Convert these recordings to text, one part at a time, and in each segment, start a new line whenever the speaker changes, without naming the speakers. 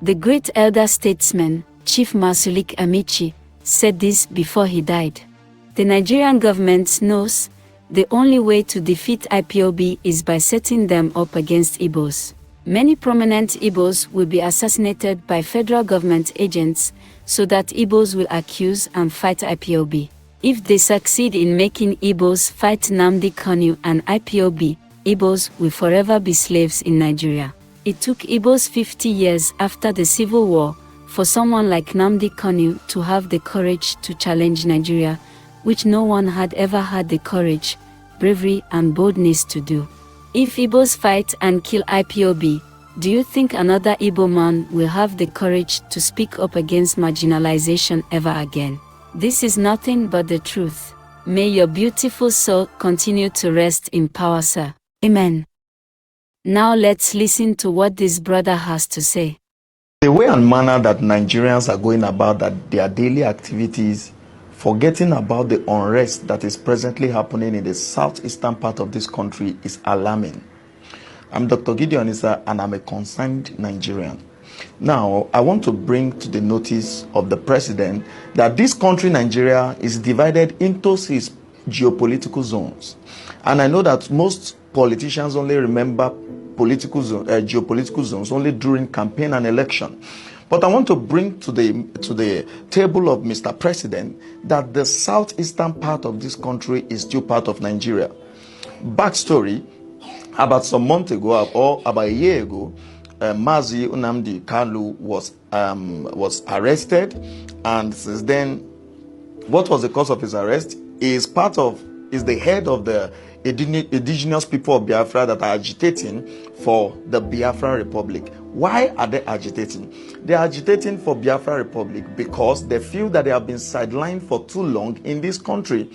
The great elder statesman, Chief Mbazulike Amaechi, said this before he died. The Nigerian government knows the only way to defeat IPOB is by setting them up against Igbos. Many prominent Igbos will be assassinated by federal government agents so that Igbos will accuse and fight IPOB. If they succeed in making Igbos fight Nnamdi Kanu and IPOB, Igbos will forever be slaves in Nigeria. It took Igbos 50 years after the Civil War for someone like Nnamdi Kanu to have the courage to challenge Nigeria, which no one had ever had the courage, bravery and boldness to do. If Igbos fight and kill IPOB, do you think another Igbo man will have the courage to speak up against marginalization ever again? This is nothing but the truth. May your beautiful soul continue to rest in power, sir. Amen. Now let's listen to what this brother has to say.
The way and manner that Nigerians are going about their daily activities, forgetting about the unrest that is presently happening in the southeastern part of this country, is alarming. I'm Dr. Gideon Issa, and I'm a concerned Nigerian. Now, I want to bring to the notice of the president that this country, Nigeria, is divided into 6 geopolitical zones. And I know that most politicians only remember geopolitical zones only during campaign and election. But I want to bring to the table of Mr. President that the southeastern part of this country is still part of Nigeria. Backstory: about some month ago, or about a year ago, Mazi Nnamdi Kanu was arrested, and since then, what was the cause of his arrest? Is the head of the indigenous people of Biafra that are agitating for the Biafra Republic. Why are they agitating? They are agitating for Biafra Republic because they feel that they have been sidelined for too long in this country.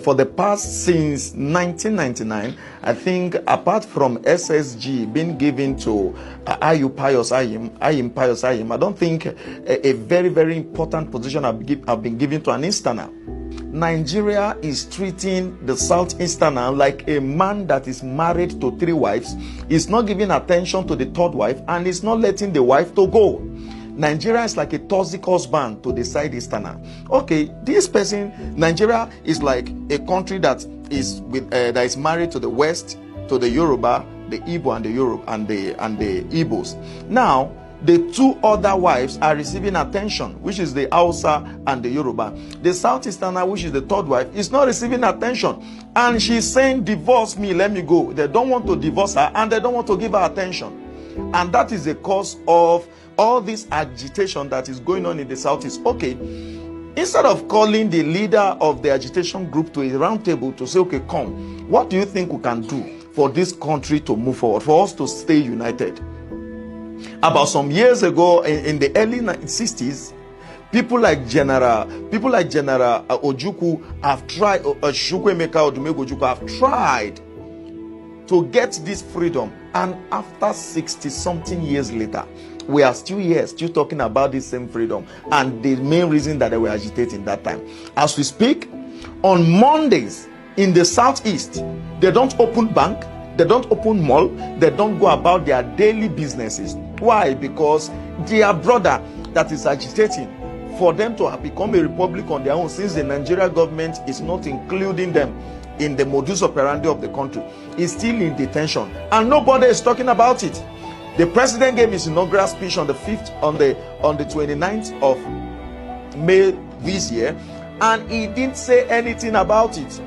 For the past, since 1999, I think apart from SSG being given to Ayim Pius Ayim, I don't think a very, very important position have been given to an Easterner. Nigeria is treating the Southeasterner like a man that is married to 3 wives, is not giving attention to the 3rd wife, and is not letting the wife to go. Nigeria is like a toxic husband to the Southeasterner. Okay, this person, Nigeria is like a country that is married to the West, to the Yoruba, the Igbo and the Igbos. Now, the 2 other wives are receiving attention, which is the Hausa and the Yoruba. The Southeasterner, which is the 3rd wife, is not receiving attention. And she's saying, divorce me, let me go. They don't want to divorce her, and they don't want to give her attention. And that is the cause of all this agitation that is going on in the Southeast. Okay, instead of calling the leader of the agitation group to a round table to say, okay, come, what do you think we can do for this country to move forward, for us to stay united? About some years ago, in the early 1960s, people like General Ojukwu have tried, Chukwuemeka Odumegwu Ojukwu have tried to get this freedom, and after 60-something years later, we are still here, still talking about this same freedom, and the main reason that they were agitating that time. As we speak, on Mondays in the Southeast, they don't open bank, they don't open mall, they don't go about their daily businesses. Why? Because their brother that is agitating for them to have become a republic on their own, since the Nigeria government is not including them in the modus operandi of the country, is still in detention, and nobody is talking about it. The president gave his inaugural speech on the 29th of May this year, and he didn't say anything about it.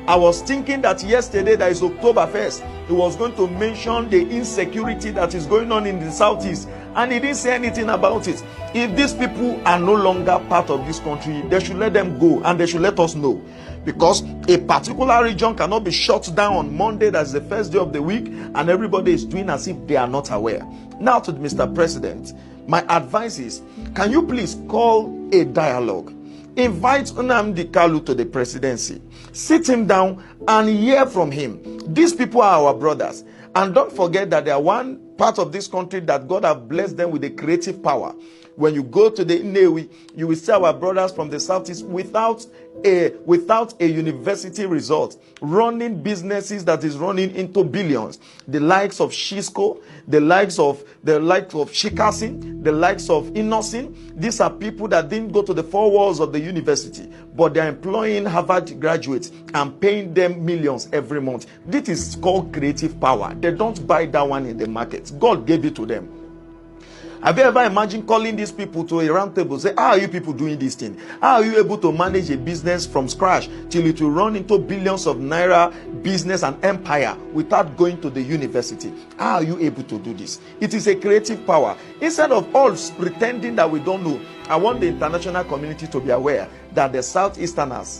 I was thinking that yesterday, that is October 1st, he was going to mention the insecurity that is going on in the Southeast, and he didn't say anything about it. If these people are no longer part of this country, they should let them go, and they should let us know. Because a particular region cannot be shut down on Monday, that's the first day of the week, and everybody is doing as if they are not aware. Now to Mr. President, my advice is, can you please call a dialogue? Invite Nnamdi Kanu to the presidency. Sit him down and hear from him. These people are our brothers. And don't forget that they are one part of this country that God has blessed them with a creative power. When you go to the Nnewi, you will see our brothers from the southeast without a university result, running businesses that is running into billions. The likes of Shisco, the likes of Shikasin, the likes of Inosin. These are people that didn't go to the four walls of the university, but they're employing Harvard graduates and paying them millions every month. This is called creative power. They don't buy that one in the market. God gave it to them. Have you ever imagined calling these people to a round table, say, how are you people doing this thing? How are you able to manage a business from scratch till it will run into billions of naira business and empire without going to the university? How are you able to do this? It is a creative power. Instead of us pretending that we don't know, I want the international community to be aware that the Southeasterners,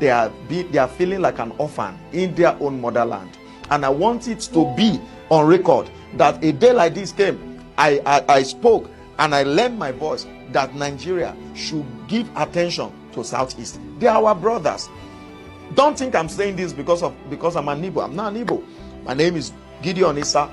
they are feeling like an orphan in their own motherland. And I want it to be on record that a day like this came, I spoke and I lent my voice that Nigeria should give attention to Southeast. They are our brothers. Don't think I'm saying this because I'm an Igbo. I'm not an Igbo. My name is Gideon Issa.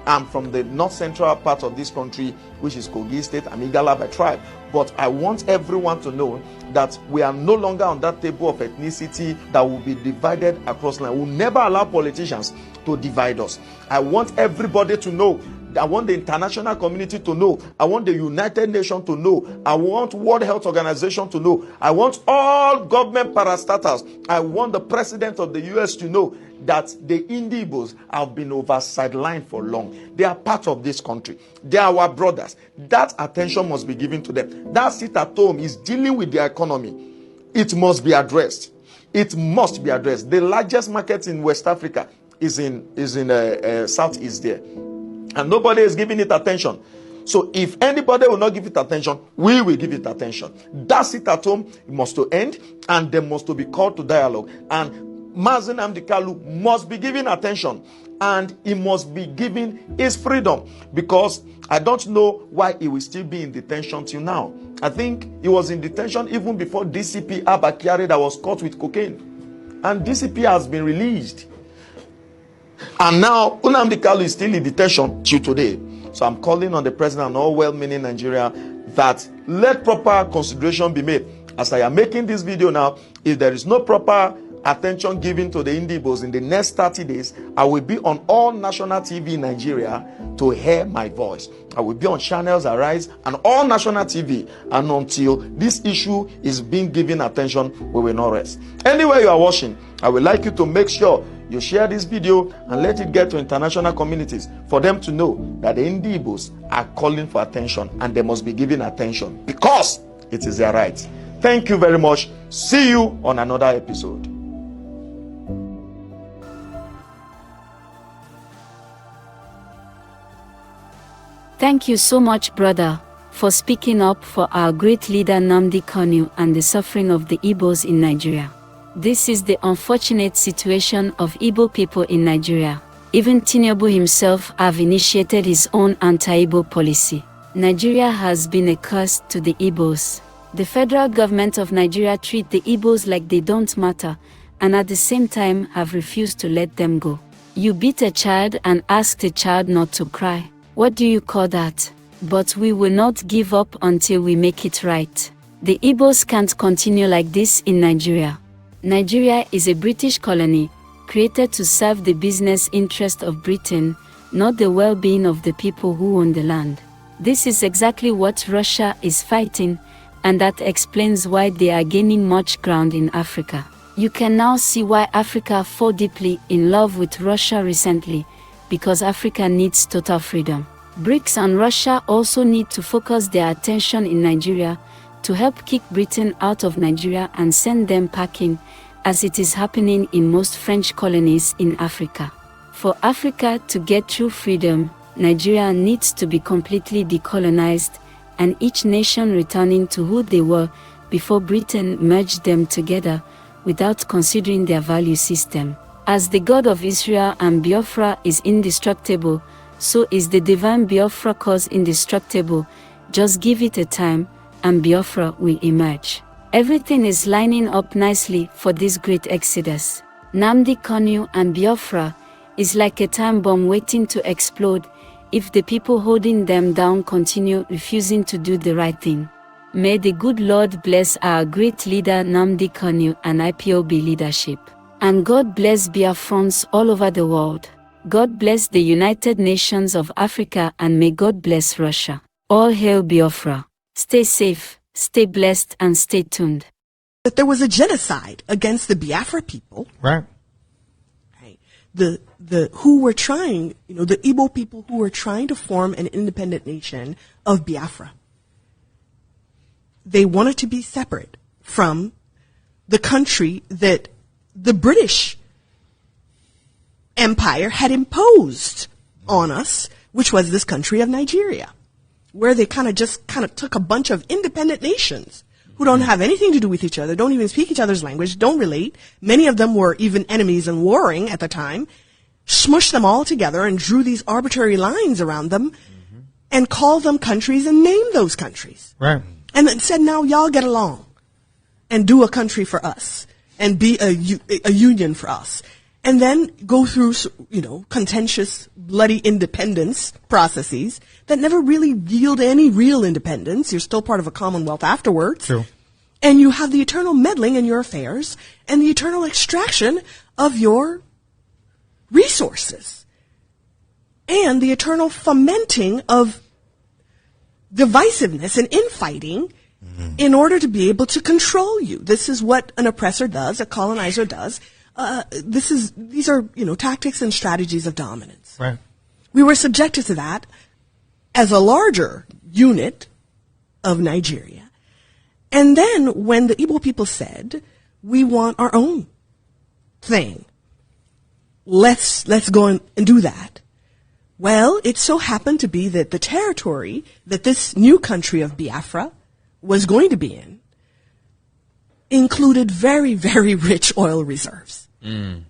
I'm from the north central part of this country, which is Kogi State. I'm Igala by tribe. But I want everyone to know that we are no longer on that table of ethnicity that will be divided across line. We'll never allow politicians to divide us. I want everybody to know. I want the international community to know. I want the United Nations to know. I want World Health Organization to know. I want all government parastatals. I want the president of the US to know that the Indigbos have been sidelined for long. They are part of this country. They are our brothers. That attention must be given to them. That sit at home is dealing with their economy. It must be addressed. It must be addressed. The largest market in West Africa is in Southeast there. And nobody is giving it attention. So if anybody will not give it attention, we will give it attention. That sit at home must to end, and they must to be called to dialogue. And Mazi Nnamdi Kanu must be given attention, and he must be given his freedom, because I don't know why he will still be in detention till now. I think he was in detention even before DCP Abba Kyari that was caught with cocaine. And DCP has been released. And now Nnamdi Kanu is still in detention till today. So I'm calling on the president and all well-meaning Nigeria that let proper consideration be made. As I am making this video now, if there is no proper attention given to the Indigbos in the next 30 days, I will be on all national TV in Nigeria to hear my voice. I will be on Channels Arise and all national TV, and until this issue is being given attention, we will not rest. Anywhere you are watching, I would like you to make sure you share this video and let it get to international communities for them to know that the Indigbos are calling for attention, and they must be given attention because it is their right. Thank you very much. See you on another episode.
Thank you so much, brother, for speaking up for our great leader Nnamdi Kanu and the suffering of the Igbos in Nigeria. This is the unfortunate situation of Igbo people in Nigeria. Even Tinubu himself have initiated his own anti-Igbo policy. Nigeria has been a curse to the Igbos. The federal government of Nigeria treat the Igbos like they don't matter, and at the same time have refused to let them go. You beat a child and ask the child not to cry. What do you call that? But we will not give up until we make it right. The Igbos can't continue like this in Nigeria. Nigeria is a British colony, created to serve the business interest of Britain, not the well-being of the people who own the land. This is exactly what Russia is fighting, and that explains why they are gaining much ground in Africa. You can now see why Africa fell deeply in love with Russia recently, because Africa needs total freedom. BRICS and Russia also need to focus their attention in Nigeria to help kick Britain out of Nigeria and send them packing, as it is happening in most French colonies in Africa. For Africa to get true freedom, Nigeria needs to be completely decolonized, and each nation returning to who they were before Britain merged them together without considering their value system. As the God of Israel and Biafra is indestructible, so is the divine Biafra cause indestructible. Just give it a time, and Biafra will emerge. Everything is lining up nicely for this great exodus. Nnamdi Kanu and Biafra is like a time bomb waiting to explode if the people holding them down continue refusing to do the right thing. May the good Lord bless our great leader Nnamdi Kanu and IPOB leadership. And God bless Biafrans all over the world. God bless the United Nations of Africa, and may God bless Russia. All hail Biafra. Stay safe, stay blessed, and stay tuned.
That there was a genocide against the Biafra people.
Right.
The who were trying, the Igbo people who were trying to form an independent nation of Biafra. They wanted to be separate from the country that the British Empire had imposed on us, which was this country of Nigeria, where they kind of took a bunch of independent nations who don't have anything to do with each other, don't even speak each other's language, don't relate. Many of them were even enemies and warring at the time, smushed them all together and drew these arbitrary lines around them and called them countries and named those countries.
Right.
And then said, now y'all get along and do a country for us and be a union for us. And then go through, contentious, bloody independence processes that never really yield any real independence. You're still part of a commonwealth afterwards.
True.
And you have the eternal meddling in your affairs and the eternal extraction of your resources and the eternal fomenting of divisiveness and infighting in order to be able to control you. This is what an oppressor does, a colonizer does. These are tactics and strategies of dominance.
Right.
We were subjected to that as a larger unit of Nigeria. And then when the Igbo people said, we want our own thing, let's go and do that. Well, it so happened to be that the territory that this new country of Biafra was going to be in included very, very rich oil reserves. And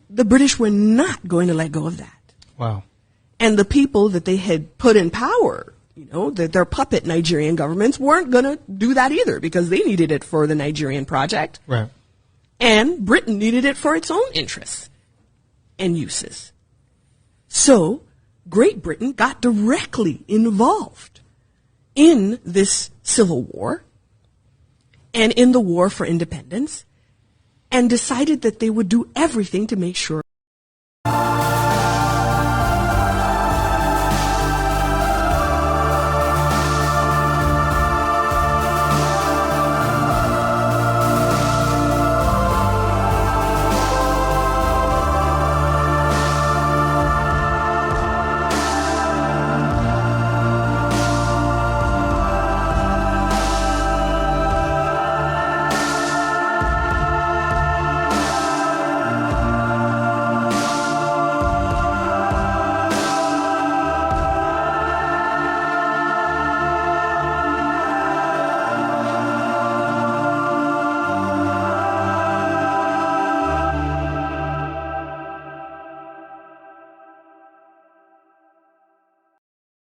the British were not going to let go of that.
Wow.
And the people that they had put in power, their puppet Nigerian governments weren't going to do that either because they needed it for the Nigerian project.
Right.
And Britain needed it for its own interests and uses. So Great Britain got directly involved in this civil war and in the war for independence, and decided that they would do everything to make sure